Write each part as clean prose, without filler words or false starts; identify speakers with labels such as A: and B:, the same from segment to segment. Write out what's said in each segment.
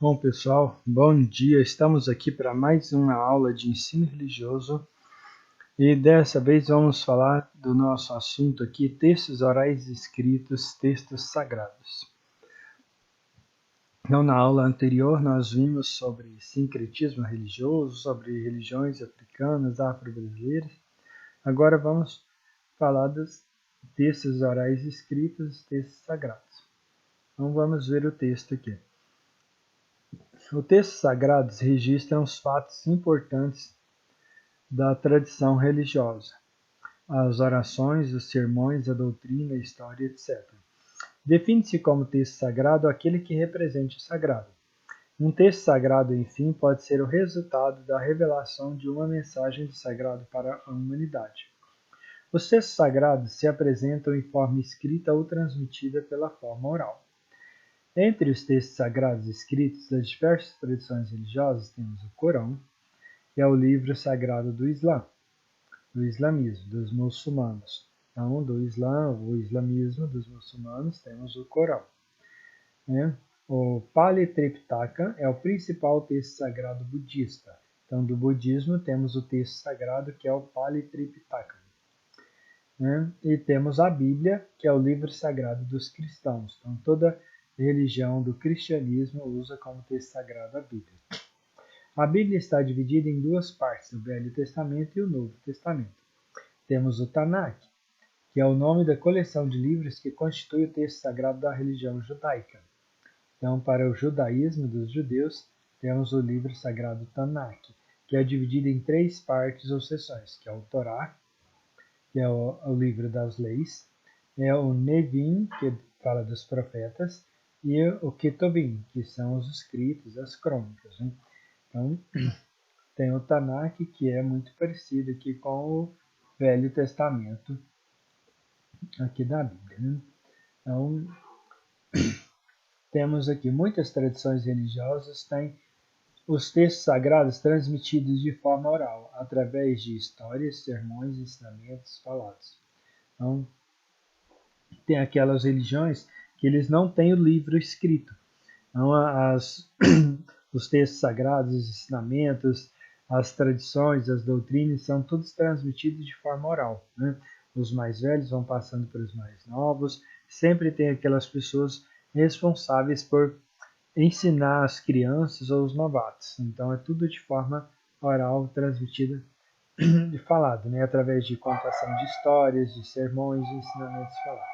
A: Bom, pessoal, bom dia. Estamos aqui para mais uma aula de ensino religioso e dessa vez vamos falar do nosso assunto aqui, textos orais escritos, textos sagrados. Então, na aula anterior nós vimos sobre sincretismo religioso, sobre religiões africanas, afro-brasileiras. Agora vamos falar dos textos orais escritos, textos sagrados. Então vamos ver o texto aqui. Os textos sagrados registram os fatos importantes da tradição religiosa, as orações, os sermões, a doutrina, a história, etc. Define-se como texto sagrado aquele que represente o sagrado. Um texto sagrado, enfim, pode ser o resultado da revelação de uma mensagem do sagrado para a humanidade. Os textos sagrados se apresentam em forma escrita ou transmitida pela forma oral. Entre os textos sagrados escritos das diversas tradições religiosas temos o Corão, que é o livro sagrado do Islã, do islamismo, dos muçulmanos. Então, do Islã, o islamismo dos muçulmanos, temos o Corão. O Pali Tripitaka é o principal texto sagrado budista. Então, do budismo, temos o texto sagrado, que é o Pali Tripitaka. E temos a Bíblia, que é o livro sagrado dos cristãos. Então, toda religião do cristianismo usa como texto sagrado a Bíblia. A Bíblia está dividida em duas partes, o Velho Testamento e o Novo Testamento. Temos o Tanakh, que é o nome da coleção de livros que constitui o texto sagrado da religião judaica. Então, para o judaísmo dos judeus, temos o livro sagrado Tanakh, que é dividido em três partes ou seções, que é o Torá, que é o livro das leis, é o Nevim, que fala dos profetas, e o Ketubim, que são os escritos, as crônicas. Então, tem o Tanakh, que é muito parecido aqui com o Velho Testamento aqui da Bíblia. Então, temos aqui muitas tradições religiosas, têm os textos sagrados transmitidos de forma oral, através de histórias, sermões, ensinamentos falados. Então, tem aquelas religiões que eles não têm o livro escrito. Então, os textos sagrados, os ensinamentos, as tradições, as doutrinas são todos transmitidos de forma oral. Os mais velhos vão passando para os mais novos. Sempre tem aquelas pessoas responsáveis por ensinar as crianças ou os novatos. Então, é tudo de forma oral, transmitida e falado, através de contação de histórias, de sermões e ensinamentos falados.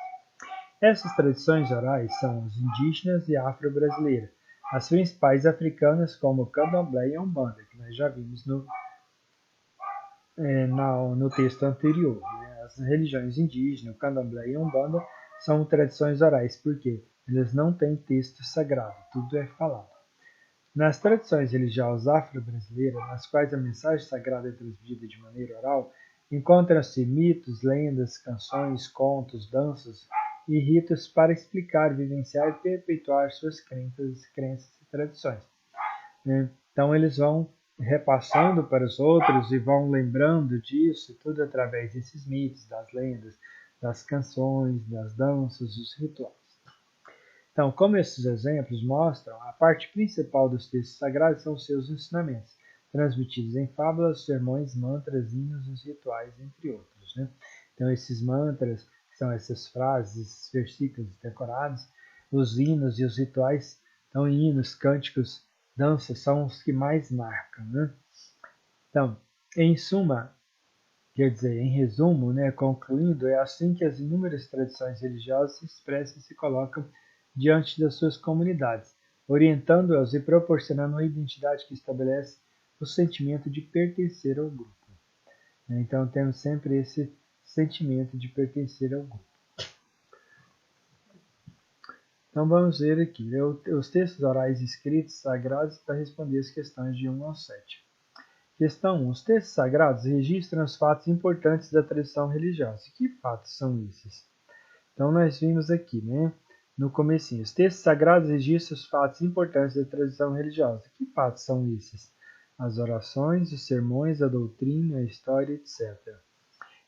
A: Essas tradições orais são as indígenas e afro-brasileiras, as principais africanas como o candomblé e a umbanda, que nós já vimos no texto anterior. As religiões indígenas, o candomblé e a umbanda são tradições orais, porque eles não têm texto sagrado, tudo é falado. Nas tradições religiosas afro-brasileiras, nas quais a mensagem sagrada é transmitida de maneira oral, encontram-se mitos, lendas, canções, contos, danças e ritos para explicar, vivenciar e perpetuar suas crenças e tradições. Então eles vão repassando para os outros e vão lembrando disso, tudo através desses mitos, das lendas, das canções, das danças, dos rituais. Então, como esses exemplos mostram, a parte principal dos textos sagrados são seus ensinamentos, transmitidos em fábulas, sermões, mantras, hinos e rituais, entre outros. Então, esses mantras, que são essas frases, esses versículos decorados, os hinos e os rituais, então hinos, cânticos, danças, são os que mais marcam. Então, em suma, quer dizer, em resumo, concluindo, é assim que as inúmeras tradições religiosas se expressam e se colocam diante das suas comunidades, orientando-as e proporcionando uma identidade que estabelece o sentimento de pertencer ao grupo. Então temos sempre esse sentimento de pertencer ao grupo. Então vamos ver aqui, os textos orais escritos sagrados para responder as questões de 1 ao 7. Questão 1. Os textos sagrados registram os fatos importantes da tradição religiosa. Que fatos são esses? Então nós vimos aqui, no comecinho, os textos sagrados registram os fatos importantes da tradição religiosa. Que fatos são esses? As orações, os sermões, a doutrina, a história, etc.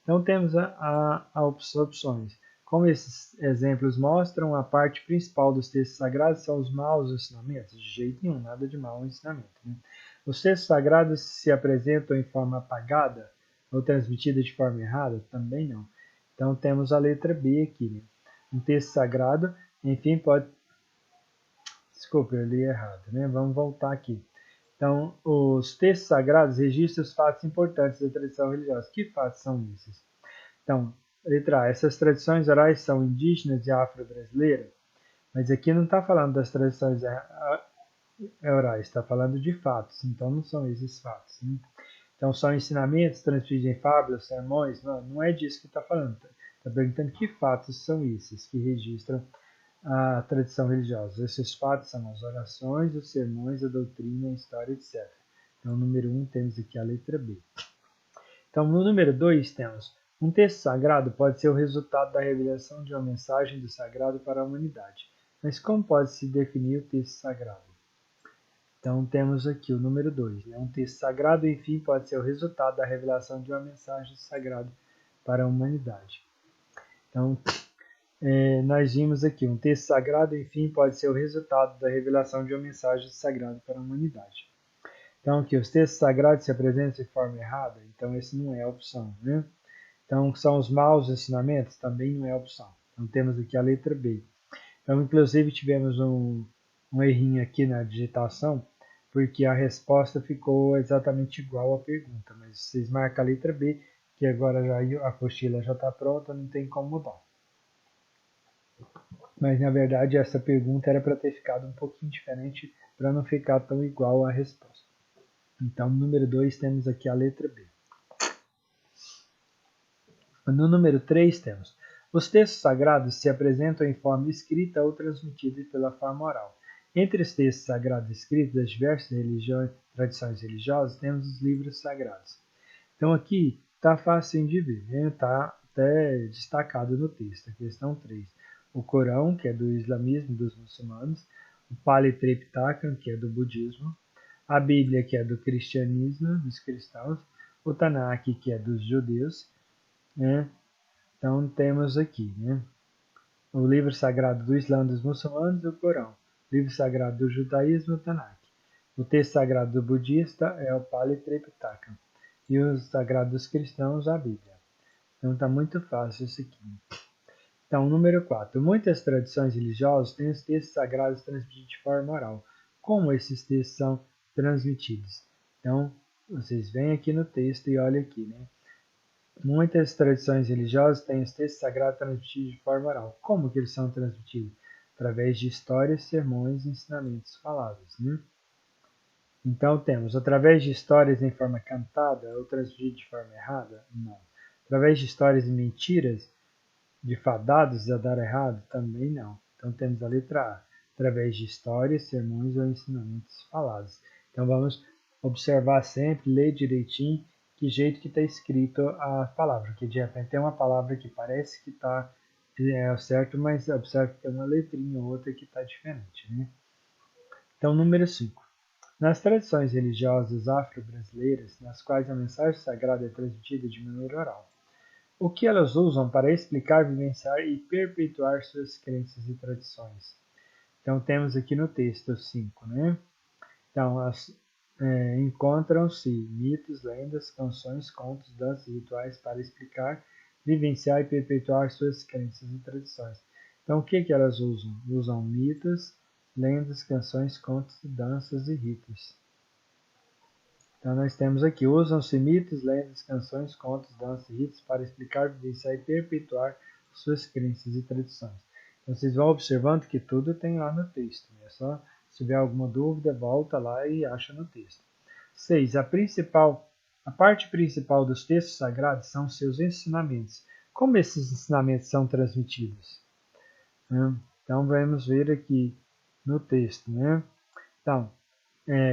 A: Então temos as opções. Como esses exemplos mostram, a parte principal dos textos sagrados são os maus ensinamentos. De jeito nenhum, nada de mau ensinamento. Né? Os textos sagrados se apresentam em forma apagada ou transmitida de forma errada? Também não. Então temos a letra B aqui. Né? Um texto sagrado, enfim, pode... Desculpa, eu li errado. Né? Vamos voltar aqui. Então, os textos sagrados registram os fatos importantes da tradição religiosa. Que fatos são esses? Então, letra A, essas tradições orais são indígenas e afro-brasileiras, mas aqui não está falando das tradições orais, está falando de fatos, então não são esses fatos. Né? Então, são ensinamentos transmitidos em fábulas, sermões, não é disso que está falando. Está perguntando que fatos são esses que registram a tradição religiosa. Esses fatos são as orações, os sermões, a doutrina, a história, etc. Então, número 1, temos aqui a letra B. Então, no número 2, temos um texto sagrado pode ser o resultado da revelação de uma mensagem do sagrado para a humanidade. Mas como pode-se definir o texto sagrado? Então, temos aqui o número 2. Né? Um texto sagrado, enfim, pode ser o resultado da revelação de uma mensagem do sagrado para a humanidade. Então, nós vimos aqui, um texto sagrado, enfim, pode ser o resultado da revelação de uma mensagem do sagrado para a humanidade. Então, aqui, os textos sagrados se apresentam de forma errada, então esse não é a opção, né? Então, são os maus ensinamentos? Também não é opção. Então, temos aqui a letra B. Então, inclusive, tivemos um errinho aqui na digitação, porque a resposta ficou exatamente igual à pergunta. Mas vocês marcam a letra B, que agora já, a apostila já está pronta, não tem como mudar. Mas, na verdade, essa pergunta era para ter ficado um pouquinho diferente, para não ficar tão igual à resposta. Então, no número 2, temos aqui a letra B. No número 3 temos: os textos sagrados se apresentam em forma escrita ou transmitida pela forma oral. Entre os textos sagrados escritos das diversas tradições religiosas, temos os livros sagrados. Então aqui está fácil de ver, está até destacado no texto, a questão 3. O Corão, que é do islamismo dos muçulmanos, o Pali Tripitaka, que é do budismo, a Bíblia, que é do cristianismo, dos cristãos, o Tanakh, que é dos judeus, né? Então temos aqui, né? O livro sagrado do Islã dos muçulmanos, o Corão. O livro sagrado do judaísmo, o Tanakh. O texto sagrado do budista é o Pali Tripitaka. E o sagrado dos cristãos, a Bíblia. Então está muito fácil isso aqui. Então, número 4. Muitas tradições religiosas têm os textos sagrados transmitidos de forma oral. Como esses textos são transmitidos? Então, vocês vêm aqui no texto e olhem aqui, né? Muitas tradições religiosas têm os textos sagrados transmitidos de forma oral. Como que eles são transmitidos? Através de histórias, sermões e ensinamentos falados. Né? Então temos, através de histórias em forma cantada ou transmitido de forma errada? Não. Através de histórias e mentiras, de fadados a dar errado? Também não. Então temos a letra A. Através de histórias, sermões ou ensinamentos falados. Então vamos observar sempre, ler direitinho que jeito que está escrito a palavra, porque de repente tem uma palavra que parece que está certo, mas observe que tem uma letrinha ou outra que está diferente. Né? Então, número 5. Nas tradições religiosas afro-brasileiras, nas quais a mensagem sagrada é transmitida de maneira oral, o que elas usam para explicar, vivenciar e perpetuar suas crenças e tradições? Então, temos aqui no texto 5, né? Então, encontram-se mitos, lendas, canções, contos, danças e rituais para explicar, vivenciar e perpetuar suas crenças e tradições. Então, o que elas usam? Usam mitos, lendas, canções, contos, danças e ritos. Então, nós temos aqui, usam-se mitos, lendas, canções, contos, danças e ritos para explicar, vivenciar e perpetuar suas crenças e tradições. Então, vocês vão observando que tudo tem lá no texto. Né? É só, se tiver alguma dúvida, volta lá e acha no texto. 6. A parte principal dos textos sagrados são seus ensinamentos. Como esses ensinamentos são transmitidos? Então, vamos ver aqui no texto. Né? Então,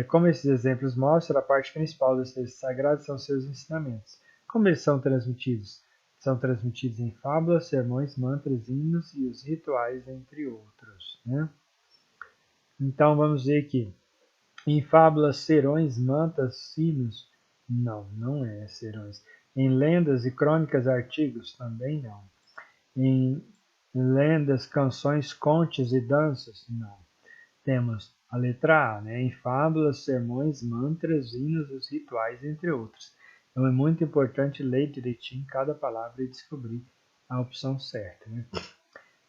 A: como esses exemplos mostram, a parte principal dos textos sagrados são seus ensinamentos. Como eles são transmitidos? São transmitidos em fábulas, sermões, mantras, hinos e os rituais, entre outros. Né? Então vamos ver aqui. Em fábulas, serões, mantas, sinos? Não é serões. Em lendas e crônicas, artigos? Também não. Em lendas, canções, contos e danças? Não. Temos a letra A, né? Em fábulas, sermões, mantras, hinos, os rituais, entre outros. Então é muito importante ler direitinho cada palavra e descobrir a opção certa, né?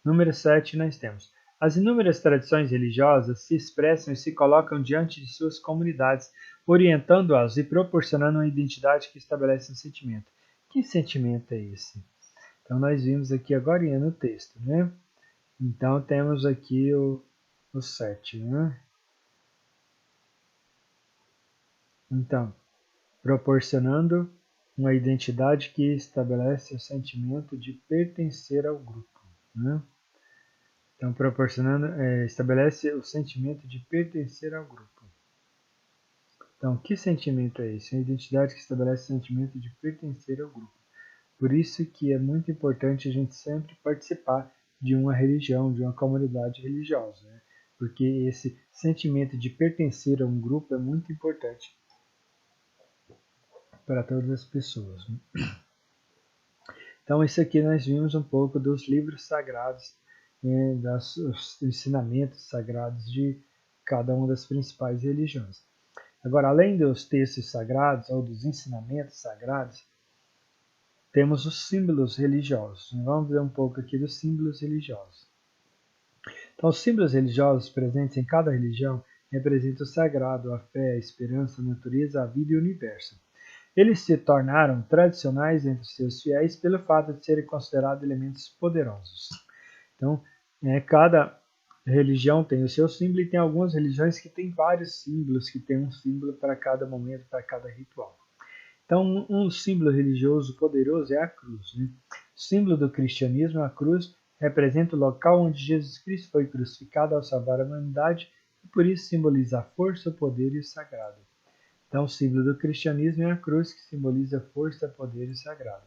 A: Número 7, nós temos: as inúmeras tradições religiosas se expressam e se colocam diante de suas comunidades, orientando-as e proporcionando uma identidade que estabelece um sentimento. Que sentimento é esse? Então, nós vimos aqui agora no texto, né? Então, temos aqui o 7, né? Então, proporcionando uma identidade que estabelece o sentimento de pertencer ao grupo, né? Então, estabelece o sentimento de pertencer ao grupo. Então, que sentimento é esse? Uma identidade que estabelece o sentimento de pertencer ao grupo. Por isso que é muito importante a gente sempre participar de uma religião, de uma comunidade religiosa, né? Porque esse sentimento de pertencer a um grupo é muito importante para todas as pessoas, né? Então, isso aqui nós vimos um pouco dos livros sagrados, né, dos ensinamentos sagrados de cada uma das principais religiões. Agora, além dos textos sagrados ou dos ensinamentos sagrados, temos os símbolos religiosos. Vamos ver um pouco aqui dos símbolos religiosos. Então, os símbolos religiosos presentes em cada religião representam o sagrado, a fé, a esperança, a natureza, a vida e o universo. Eles se tornaram tradicionais entre seus fiéis pelo fato de serem considerados elementos poderosos. Então, cada religião tem o seu símbolo e tem algumas religiões que têm vários símbolos, que tem um símbolo para cada momento, para cada ritual. Então, um símbolo religioso poderoso é a cruz, né? O símbolo do cristianismo, a cruz, representa o local onde Jesus Cristo foi crucificado ao salvar a humanidade e por isso simboliza a força, o poder e o sagrado. Então, o símbolo do cristianismo é a cruz, que simboliza força, poder e sagrado.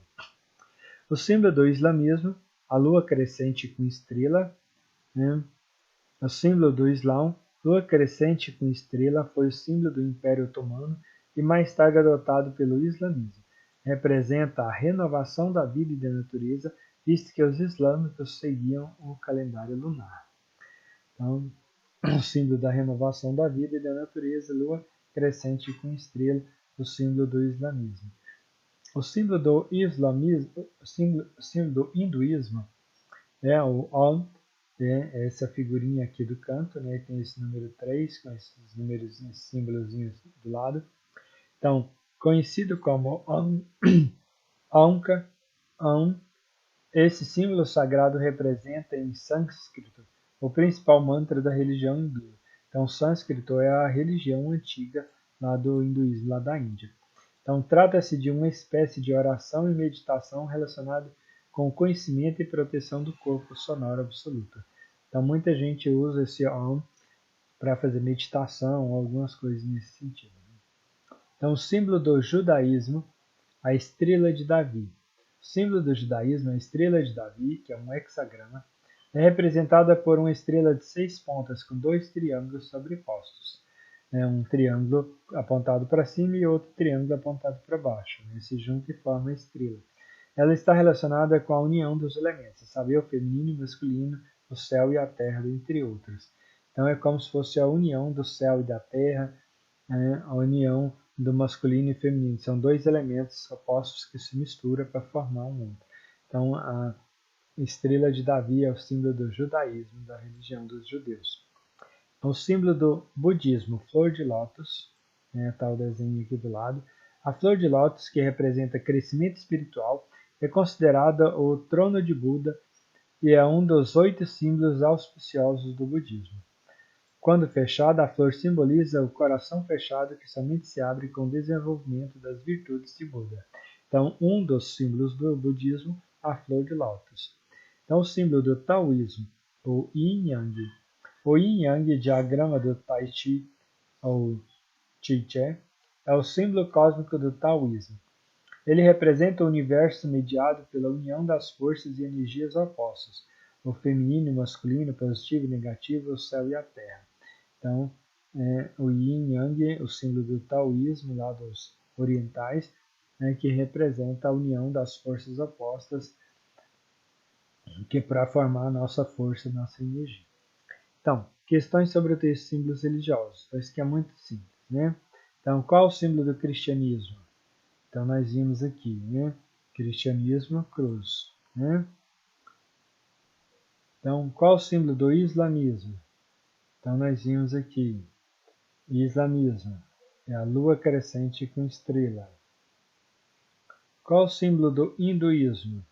A: O símbolo do islamismo, a lua crescente com estrela, né? O símbolo do Islã, lua crescente com estrela, foi o símbolo do Império Otomano e mais tarde adotado pelo islamismo. Representa a renovação da vida e da natureza, visto que os islâmicos seguiam o calendário lunar. Então, o símbolo da renovação da vida e da natureza, lua crescente com estrela, o símbolo do islamismo. O símbolo do islamismo, símbolo do hinduísmo é o Om, né, essa figurinha aqui do canto, né, tem esse número 3 com esses números, símbolozinhos do lado. Então, conhecido como Anka, Om, esse símbolo sagrado representa em sânscrito o principal mantra da religião hindu. Então, o sânscrito é a religião antiga lá do hinduísmo, lá da Índia. Então, trata-se de uma espécie de oração e meditação relacionada com o conhecimento e proteção do corpo sonoro absoluto. Então, muita gente usa esse Om para fazer meditação ou algumas coisas nesse sentido. Então, o símbolo do judaísmo, a estrela de Davi. O símbolo do judaísmo é a estrela de Davi, que é um hexagrama, é representada por uma estrela de 6 pontas com 2 triângulos sobrepostos. Um triângulo apontado para cima e outro triângulo apontado para baixo. Se juntam e formam a estrela. Ela está relacionada com a união dos elementos, saber o feminino e o masculino, o céu e a terra, entre outros. Então é como se fosse a união do céu e da terra, a união do masculino e feminino. São dois elementos opostos que se misturam para formar um mundo. Então a estrela de Davi é o símbolo do judaísmo, da religião dos judeus. O símbolo do budismo, flor de lótus, está o desenho aqui do lado. A flor de lótus, que representa crescimento espiritual, é considerada o trono de Buda e é um dos 8 símbolos auspiciosos do budismo. Quando fechada, a flor simboliza o coração fechado que somente se abre com o desenvolvimento das virtudes de Buda. Então, um dos símbolos do budismo, a flor de lótus. Então, o símbolo do taoísmo, o yin-yang. O yin-yang, diagrama do Tai Chi, ou Chi-Che, é o símbolo cósmico do taoísmo. Ele representa o universo mediado pela união das forças e energias opostas, o feminino e o masculino, positivo e negativo, o céu e a terra. Então, o Yin Yang, o símbolo do taoísmo lá dos orientais, que representa a união das forças opostas que é para formar a nossa força, a nossa energia. Então, questões sobre o texto símbolos religiosos. Então, isso aqui é muito simples, né? Então, qual o símbolo do cristianismo? Então, nós vimos aqui, né? Cristianismo, cruz, né? Então, qual o símbolo do islamismo? Então, nós vimos aqui, islamismo, é a lua crescente com estrela. Qual o símbolo do hinduísmo?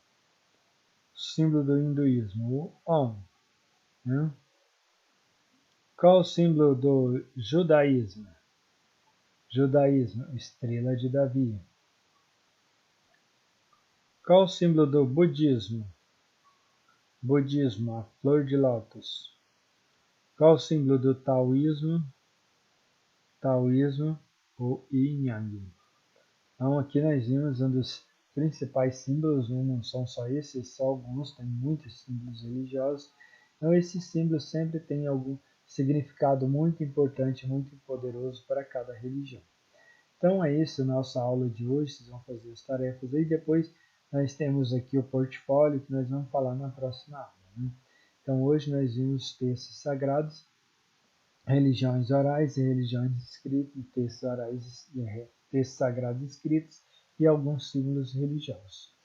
A: O símbolo do hinduísmo, o Om, né? Qual o símbolo do judaísmo? Judaísmo, estrela de Davi. Qual o símbolo do budismo? Budismo, a flor de lótus. Qual o símbolo do taoísmo? Taoísmo, o yin yang. Então aqui nós vimos um dos principais símbolos, né? Não são só esses, só alguns, tem muitos símbolos religiosos. Então esses símbolos sempre têm algum significado muito importante, muito poderoso para cada religião. Então é isso a nossa aula de hoje, vocês vão fazer as tarefas aí, depois nós temos aqui o portfólio que nós vamos falar na próxima aula, né? Então hoje nós vimos textos sagrados, religiões orais e religiões escritas, textos orais, textos sagrados escritos e alguns símbolos religiosos.